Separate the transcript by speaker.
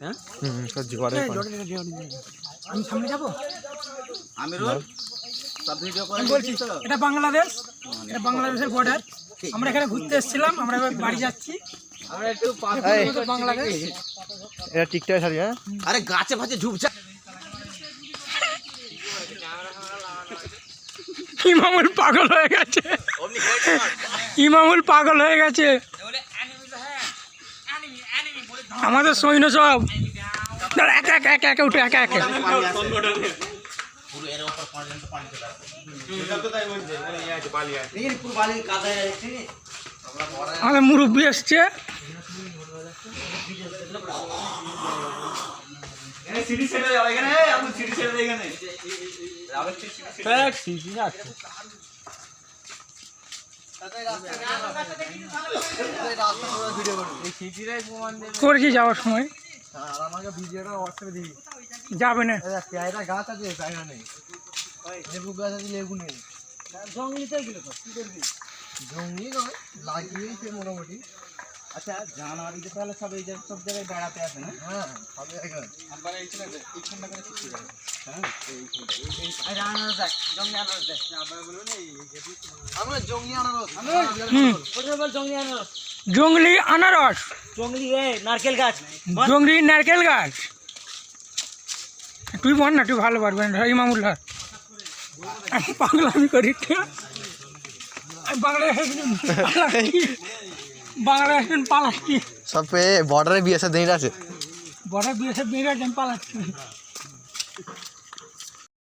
Speaker 1: হ্যাঁ
Speaker 2: আমি সামনে যাবো।
Speaker 1: আমিরুল সব ভিডিও করে
Speaker 2: আমি বলছি এটা বাংলাদেশ, এটা বাংলাদেশের বর্ডার। আমরা এখানে ঘুরতে এসেছিলাম, আমরা এবার বাড়ি যাচ্ছি।
Speaker 1: আমরা একটু
Speaker 2: বাংলাদেশ
Speaker 3: এটা টিকটক ছাড়ি। হ্যাঁ
Speaker 1: আরে গাছে ফাছে ঝুপঝাপ
Speaker 2: ইমামুল পাগল হয়ে গেছে, ইমামুল পাগল হয়ে গেছে। আমাদের সৈন্য সব একা একা একা একা উঠে একা একা। আমাদের মুরব্বী এসছে। করেছি যাওয়ার সময় যাবে না।
Speaker 3: গাছ আছে জায়গা নেই, লেবু গাছ আছে লেবু নেই। জঙ্গলি নয়, লাগিয়েছে মোটামুটি।
Speaker 1: আচ্ছা জানুয়ারিতে তাহলে সব এই সব জায়গায় বেড়াতে আসে না?
Speaker 3: হ্যাঁ সব জায়গায়। আমরা জঙ্গলি আনারস,
Speaker 2: জঙ্গলি আনারস,
Speaker 1: জঙ্গলি নারকেল গাছ,
Speaker 2: জঙ্গলি নারকেল গাছ। তুই বল না, তুই ভালো পারবেন ইমামুল। আমি পাগলামি করি, বাংলাদেশ পালাচ্ছি।
Speaker 3: সব বর্ডারে বিএসএফ আছে।
Speaker 2: বড় বিএসএফ মেয়েরা পালাচ্ছি।